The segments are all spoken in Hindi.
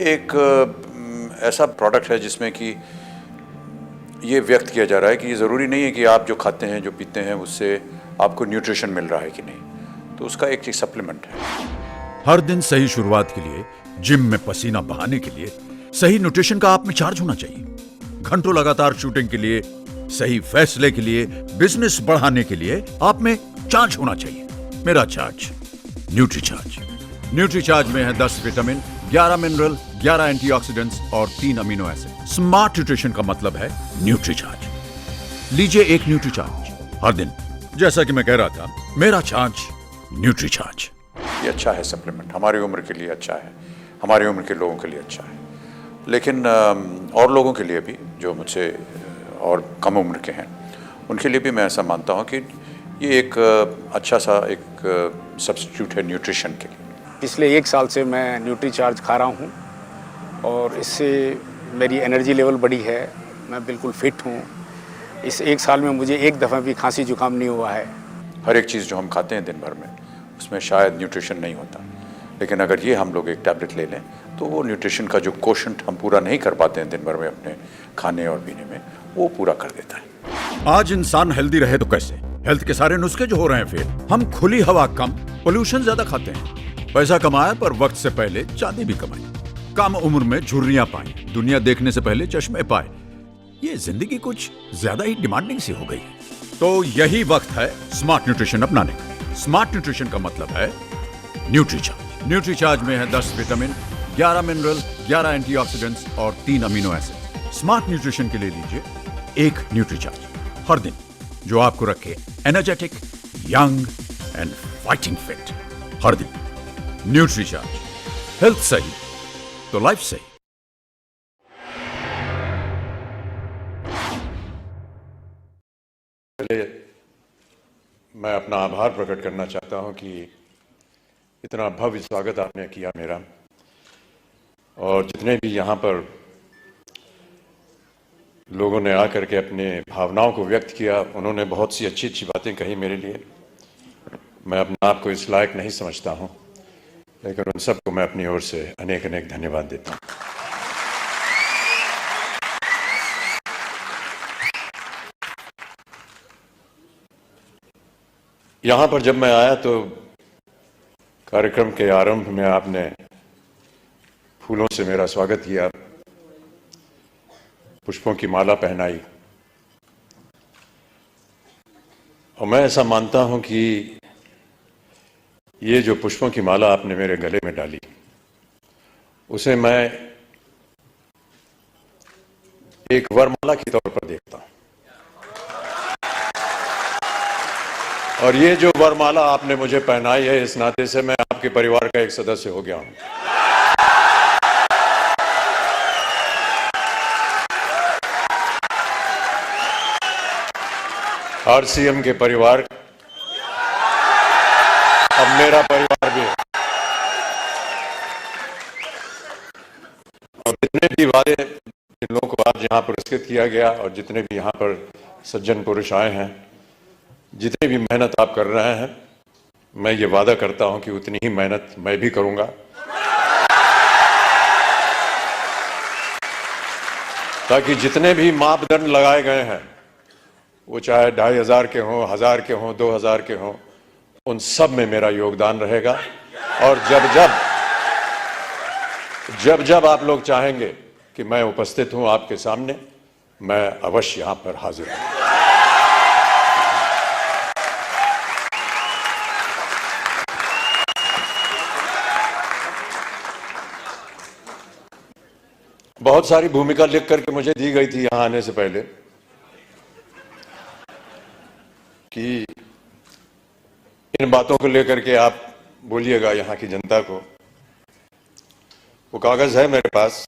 एक ऐसा प्रोडक्ट है जिसमें कि ये व्यक्त किया जा रहा है कि ये ज़रूरी नहीं है कि आप जो खाते हैं जो पीते हैं उससे आपको न्यूट्रिशन मिल रहा है कि नहीं, तो उसका एक सप्लीमेंट है। हर दिन सही शुरुआत के लिए, जिम में पसीना बहाने के लिए सही न्यूट्रिशन का आप में चार्ज होना चाहिए। घंटों लगातार शूटिंग के लिए, सही फैसले के लिए, बिजनेस बढ़ाने के लिए आप में चार्ज होना चाहिए। मेरा चार्ज न्यूट्रीचार्ज। न्यूट्रीचार्ज में है 10 विटामिन, 11 मिनरल, 11 एंटीऑक्सीडेंट्स और 3 अमीनो एसिड। स्मार्ट न्यूट्रिशन का मतलब है न्यूट्रीचार्ज। लीजिए एक न्यूट्रीचार्ज हर दिन। जैसा कि मैं कह रहा था, मेरा चार्ज न्यूट्रीचार्ज। ये अच्छा है सप्लीमेंट, हमारी उम्र के लिए अच्छा है, हमारी उम्र के लोगों के लिए अच्छा है, लेकिन और लोगों के लिए भी जो मुझसे और कम उम्र के हैं उनके लिए भी मैं ऐसा मानता हूँ कि ये एक अच्छा सा एक सब्स्टिट्यूट है न्यूट्रिशन के लिए। पिछले 1 साल से मैं न्यूट्रीचार्ज खा रहा हूँ और इससे मेरी एनर्जी लेवल बढ़ी है, मैं बिल्कुल फिट हूँ। इस 1 साल में मुझे एक दफ़ा भी खांसी जुकाम नहीं हुआ है। हर एक चीज़ जो हम खाते हैं दिन भर में उसमें शायद न्यूट्रिशन नहीं होता, लेकिन अगर ये हम लोग एक टैबलेट ले लें तो वो न्यूट्रिशन का जो कोशंट हम पूरा नहीं कर पाते हैं दिन भर में अपने खाने और पीने में, वो पूरा कर देता है। आज इंसान हेल्दी रहे तो कैसे? हेल्थ के सारे नुस्खे जो हो रहे हैं फेल। हम खुली हवा कम, पोल्यूशन ज्यादा खाते हैं। पैसा कमाया पर वक्त से पहले चांदी भी कमाई। कम उम्र में झुर्रियां पाई, दुनिया देखने से पहले चश्मे पाए। ये जिंदगी कुछ ज्यादा ही डिमांडिंग सी हो गई है। तो यही वक्त है स्मार्ट न्यूट्रिशन अपनाने का। स्मार्ट न्यूट्रिशन का मतलब है न्यूट्रीचार्ज। न्यूट्रीचार्ज में है 10 विटामिन, 11 मिनरल, 11 एंटीऑक्सीडेंट्स और 3 अमीनो एसिड। स्मार्ट न्यूट्रिशन के लिए लीजिए एक न्यूट्रीचार्ज हर दिन, जो आपको रखे energetic, young and fighting fit. हर दिन न्यूट्रीचार्ज। हेल्थ सही तो लाइफ सही। पहले मैं अपना आभार प्रकट करना चाहता हूं कि इतना भव्य स्वागत आपने किया मेरा, और जितने भी यहाँ पर लोगों ने आकर के अपने भावनाओं को व्यक्त किया, उन्होंने बहुत सी अच्छी अच्छी बातें कही मेरे लिए। मैं अपने आप को इस लायक नहीं समझता हूँ, लेकिन उन सबको मैं अपनी ओर से अनेक अनेक धन्यवाद देता हूँ। यहाँ पर जब मैं आया तो कार्यक्रम के आरंभ में आपने फूलों से मेरा स्वागत किया, पुष्पों की माला पहनाई, और मैं ऐसा मानता हूं कि ये जो पुष्पों की माला आपने मेरे गले में डाली, उसे मैं एक वरमाला के तौर पर देखता हूं। और ये जो वरमाला आपने मुझे पहनाई है, इस नाते से मैं आपके परिवार का एक सदस्य हो गया हूं। आरसीएम के परिवार अब मेरा परिवार भी है। और जितने भी वादे जिन लोगों को आज यहाँ पुरस्कृत किया गया, और जितने भी यहाँ पर सज्जन पुरुष आए हैं, जितनी भी मेहनत आप कर रहे हैं, मैं ये वादा करता हूं कि उतनी ही मेहनत मैं भी करूंगा, ताकि जितने भी मापदंड लगाए गए हैं, वो चाहे 2500 के हों, 1000 के हों, 2000 के हों, उन सब में मेरा योगदान रहेगा। और जब जब आप लोग चाहेंगे कि मैं उपस्थित हूं आपके सामने, मैं अवश्य यहां पर हाजिर हूं। बहुत सारी भूमिका लिख करके मुझे दी गई थी यहां आने से पहले कि इन बातों को लेकर के आप बोलिएगा यहाँ की जनता को। वो कागज है मेरे पास,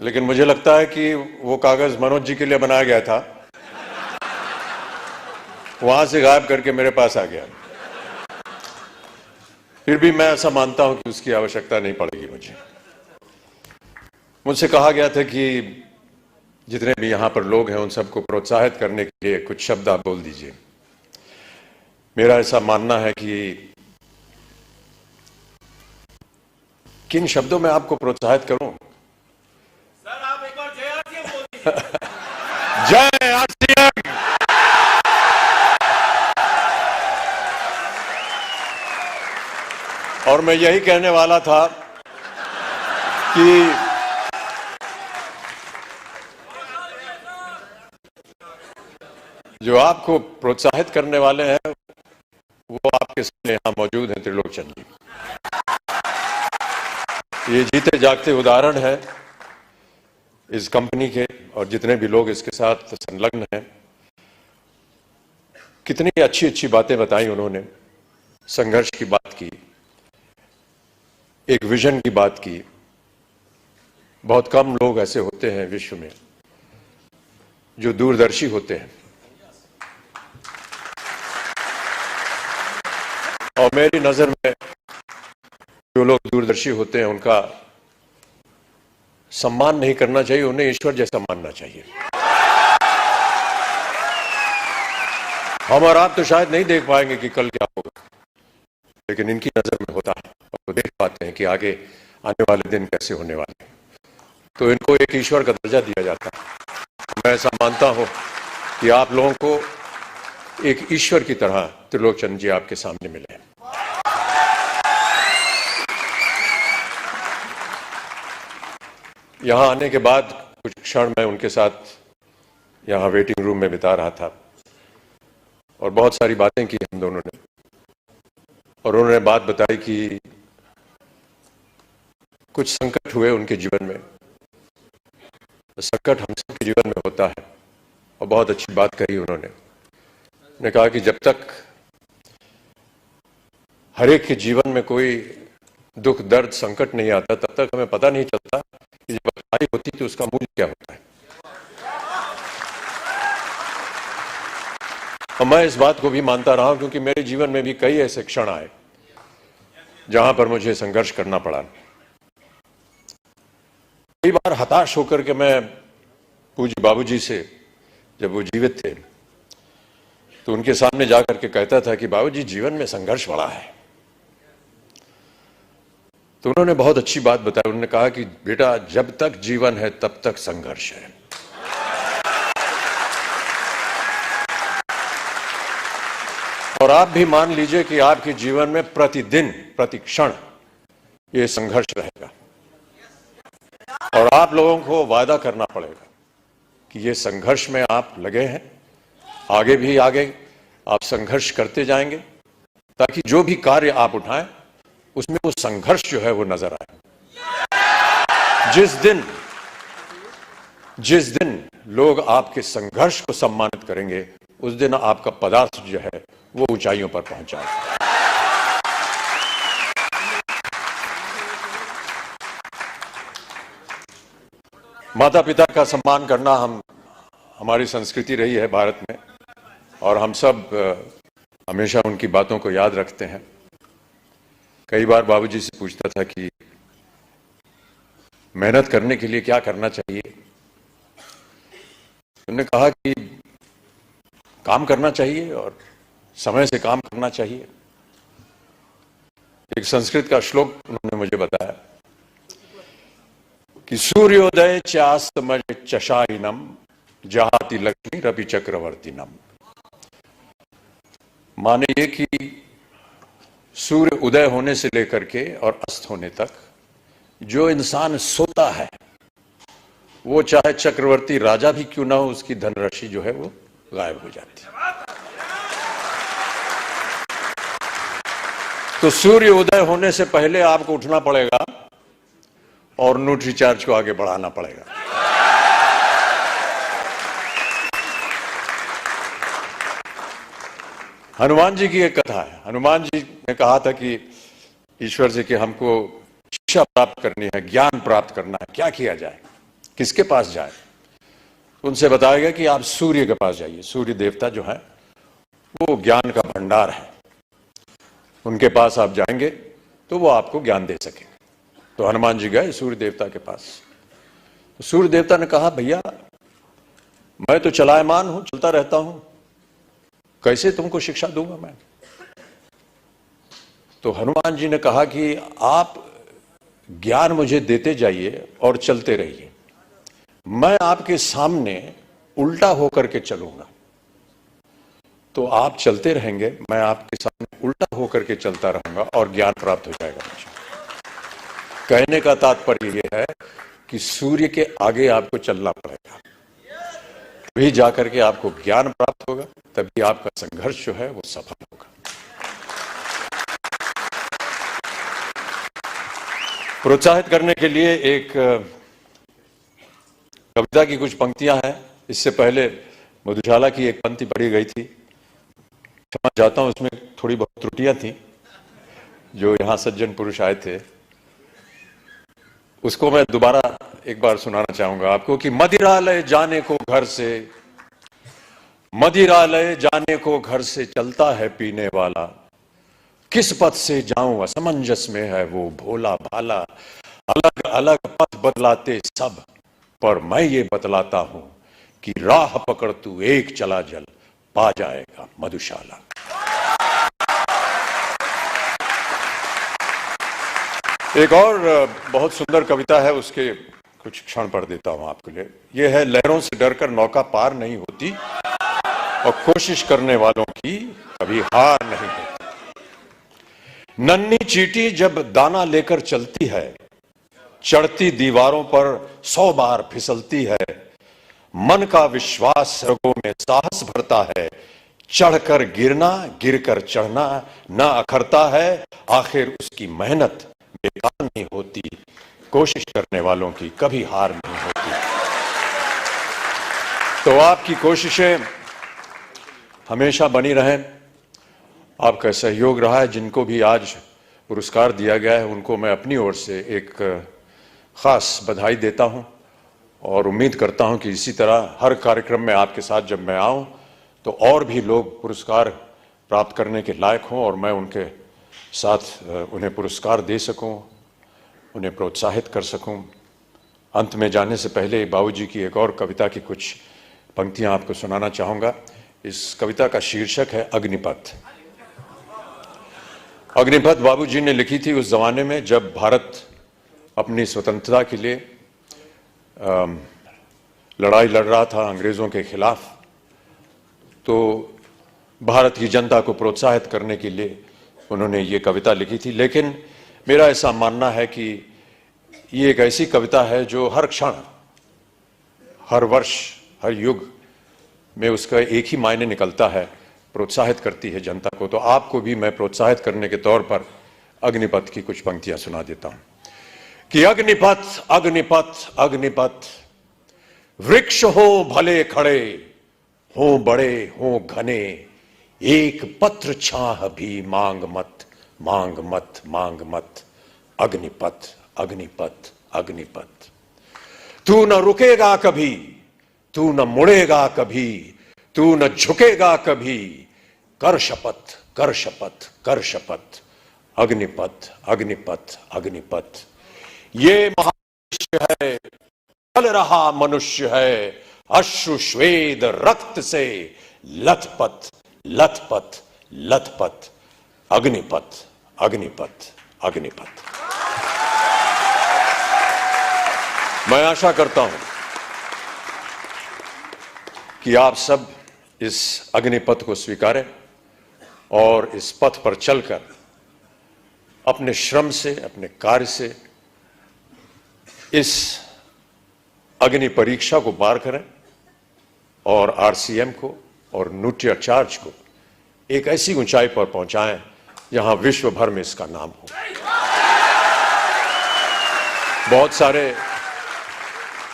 लेकिन मुझे लगता है कि वो कागज मनोज जी के लिए बनाया गया था, वहां से गायब करके मेरे पास आ गया। फिर भी मैं ऐसा मानता हूं कि उसकी आवश्यकता नहीं पड़ेगी मुझे। मुझसे कहा गया था कि जितने भी यहाँ पर लोग हैं उन सबको प्रोत्साहित करने के लिए कुछ शब्द आप बोल दीजिए। मेरा ऐसा मानना है कि किन शब्दों में आपको प्रोत्साहित करूं? सर आप एक बार जय आरसीएम बोल दीजिए। जय आरसीएम। और मैं यही कहने वाला था कि जो आपको प्रोत्साहित करने वाले हैं वो आपके सामने यहां मौजूद हैं, त्रिलोकचंद जी। ये जीते जागते उदाहरण है इस कंपनी के और जितने भी लोग इसके साथ संलग्न हैं। कितनी अच्छी अच्छी बातें बताई उन्होंने, संघर्ष की बात की, एक विजन की बात की। बहुत कम लोग ऐसे होते हैं विश्व में जो दूरदर्शी होते हैं, और मेरी नजर में जो लोग दूरदर्शी होते हैं उनका सम्मान नहीं करना चाहिए, उन्हें ईश्वर जैसा मानना चाहिए। हम और आप तो शायद नहीं देख पाएंगे कि कल क्या होगा, लेकिन इनकी नजर में होता है और वो देख पाते हैं कि आगे आने वाले दिन कैसे होने वाले हैं। तो इनको एक ईश्वर का दर्जा दिया जाता है। मैं ऐसा मानता हूं कि आप लोगों को एक ईश्वर की तरह त्रिलोकचंद जी आपके सामने मिले। यहां आने के बाद कुछ क्षण मैं उनके साथ यहां वेटिंग रूम में बिता रहा था और बहुत सारी बातें की हम दोनों ने, और उन्होंने बात बताई कि कुछ संकट हुए उनके जीवन में। संकट हम सबके जीवन में होता है, और बहुत अच्छी बात कही उन्होंने कहा कि जब तक हर एक के जीवन में कोई दुख दर्द संकट नहीं आता तब तक हमें पता नहीं चलता कि जब अच्छाई होती तो उसका मूल्य क्या होता है। और मैं इस बात को भी मानता रहा हूं क्योंकि मेरे जीवन में भी कई ऐसे क्षण आए जहां पर मुझे संघर्ष करना पड़ा। कई बार हताश होकर के मैं पूज्य बाबूजी से, जब वो जीवित थे, तो उनके सामने जाकर के कहता था कि बाबूजी जीवन में संघर्ष बड़ा है। तो उन्होंने बहुत अच्छी बात बताई। उन्होंने कहा कि बेटा जब तक जीवन है तब तक संघर्ष है। और आप भी मान लीजिए कि आपके जीवन में प्रतिदिन प्रतिक्षण ये संघर्ष रहेगा, और आप लोगों को वादा करना पड़ेगा कि ये संघर्ष में आप लगे हैं, आगे भी आगे आप संघर्ष करते जाएंगे, ताकि जो भी कार्य आप उठाएं उसमें वो संघर्ष जो है वो नजर आए। जिस दिन लोग आपके संघर्ष को सम्मानित करेंगे उस दिन आपका पदार्थ जो है वो ऊंचाइयों पर पहुंच जाएगा। माता पिता का सम्मान करना हमारी संस्कृति रही है भारत में, और हम सब हमेशा उनकी बातों को याद रखते हैं। कई बार बाबूजी से पूछता था कि मेहनत करने के लिए क्या करना चाहिए। उन्होंने कहा कि काम करना चाहिए और समय से काम करना चाहिए। एक संस्कृत का श्लोक उन्होंने मुझे बताया कि सूर्योदय चास्तमय चशाइनम जहाति लक्ष्मी रवि चक्रवर्तीनम। माने ये कि सूर्य उदय होने से लेकर के और अस्त होने तक जो इंसान सोता है, वो चाहे चक्रवर्ती राजा भी क्यों ना हो, उसकी धनराशि जो है वो गायब हो जाती है। तो सूर्य उदय होने से पहले आपको उठना पड़ेगा और न्यूट्री चार्ज को आगे बढ़ाना पड़ेगा। हनुमान जी की एक कथा है। हनुमान जी ने कहा था कि ईश्वर से कि हमको शिक्षा प्राप्त करनी है, ज्ञान प्राप्त करना है, क्या किया जाए, किसके पास जाए। उनसे बताया गया कि आप सूर्य के पास जाइए। सूर्य देवता जो है वो ज्ञान का भंडार है, उनके पास आप जाएंगे तो वो आपको ज्ञान दे सके। तो हनुमान जी गए सूर्य देवता के पास। तो सूर्य देवता ने कहा, भैया मैं तो चलायमान हूं, चलता रहता हूं, कैसे तुमको शिक्षा दूंगा मैं। तो हनुमान जी ने कहा कि आप ज्ञान मुझे देते जाइए और चलते रहिए। मैं आपके सामने उल्टा होकर के चलूंगा तो आप चलते रहेंगे, मैं आपके सामने उल्टा होकर के चलता रहूंगा और ज्ञान प्राप्त हो जाएगा मुझे। कहने का तात्पर्य यह है कि सूर्य के आगे आपको चलना पड़ेगा, तभी जाकर के आपको ज्ञान प्राप्त होगा, तभी आपका संघर्ष जो है वो सफल होगा। प्रोत्साहित करने के लिए एक कविता की कुछ पंक्तियां हैं। इससे पहले मधुशाला की एक पंक्ति पढ़ी गई थी, क्षमा चाहता हूं, उसमें थोड़ी बहुत त्रुटियां थी। जो यहां सज्जन पुरुष आए थे उसको मैं दोबारा एक बार सुनाना चाहूंगा आपको कि मदिरालय जाने को घर से, मदिरालय जाने को घर से चलता है पीने वाला, किस पथ से जाऊं असमंजस में है वो भोला भाला, अलग अलग पथ बदलाते सब पर मैं ये बतलाता हूं कि राह पकड़ तू एक चला जल पा जाएगा मधुशाला। एक और बहुत सुंदर कविता है, उसके कुछ क्षण पढ़ देता हूं आपके लिए। यह है, लहरों से डरकर नौका पार नहीं होती और कोशिश करने वालों की कभी हार नहीं होती। नन्ही चींटी जब दाना लेकर चलती है, चढ़ती दीवारों पर 100 बार फिसलती है, मन का विश्वास रगों में साहस भरता है, चढ़कर गिरना गिरकर चढ़ना न अखरता है, आखिर उसकी मेहनत बेकार नहीं होती, कोशिश करने वालों की कभी हार नहीं होती। तो आपकी कोशिशें हमेशा बनी रहें। आपका सहयोग रहा है। जिनको भी आज पुरस्कार दिया गया है उनको मैं अपनी ओर से एक खास बधाई देता हूं और उम्मीद करता हूं कि इसी तरह हर कार्यक्रम में आपके साथ जब मैं आऊं तो और भी लोग पुरस्कार प्राप्त करने के लायक हों और मैं उनके साथ उन्हें पुरस्कार दे सकूं, उन्हें प्रोत्साहित कर सकूं। अंत में जाने से पहले बाबूजी की एक और कविता की कुछ पंक्तियां आपको सुनाना चाहूंगा। इस कविता का शीर्षक है अग्निपथ। अग्निपथ बाबूजी ने लिखी थी उस जमाने में जब भारत अपनी स्वतंत्रता के लिए लड़ाई लड़ रहा था अंग्रेजों के खिलाफ। तो भारत की जनता को प्रोत्साहित करने के लिए उन्होंने ये कविता लिखी थी। लेकिन मेरा ऐसा मानना है कि ये एक ऐसी कविता है जो हर क्षण, हर वर्ष, हर युग में उसका एक ही मायने निकलता है, प्रोत्साहित करती है जनता को। तो आपको भी मैं प्रोत्साहित करने के तौर पर अग्निपथ की कुछ पंक्तियां सुना देता हूं कि अग्निपथ अग्निपथ अग्निपथ, वृक्ष हो भले खड़े, हो बड़े हो घने, एक पत्र छाह भी मांग मत मांग मत मांग मत, अग्निपथ अग्निपथ अग्निपथ। तू न रुकेगा कभी, तू न मुड़ेगा कभी, तू न झुकेगा कभी, कर शपथ कर शपथ कर शपथ, अग्निपथ अग्निपथ अग्निपथ। ये महामनुष्य है, चल रहा मनुष्य है, अश्रु श्वेद रक्त से लथपथ लथपथ लथपथ, अग्निपथ अग्निपथ अग्निपथ। मैं आशा करता हूं कि आप सब इस अग्निपथ को स्वीकारें और इस पथ पर चलकर अपने श्रम से, अपने कार्य से इस अग्नि परीक्षा को पार करें और आरसीएम को और न्यूट्रीचार्ज को एक ऐसी ऊंचाई पर पहुंचाएं जहां विश्व भर में इसका नाम हो। बहुत सारे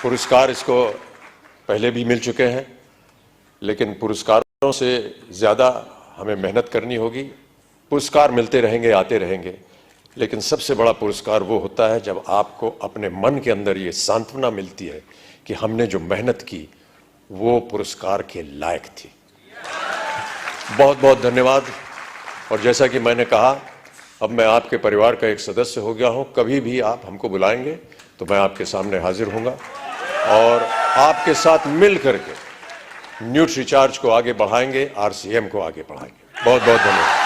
पुरस्कार इसको पहले भी मिल चुके हैं, लेकिन पुरस्कारों से ज्यादा हमें मेहनत करनी होगी। पुरस्कार मिलते रहेंगे, आते रहेंगे, लेकिन सबसे बड़ा पुरस्कार वो होता है जब आपको अपने मन के अंदर ये सांत्वना मिलती है कि हमने जो मेहनत की वो पुरस्कार के लायक थी। बहुत बहुत धन्यवाद। और जैसा कि मैंने कहा, अब मैं आपके परिवार का एक सदस्य हो गया हूं। कभी भी आप हमको बुलाएंगे तो मैं आपके सामने हाजिर होऊंगा और आपके साथ मिल करके न्यूट्रीचार्ज को आगे बढ़ाएंगे, आरसीएम को आगे बढ़ाएंगे। बहुत बहुत धन्यवाद।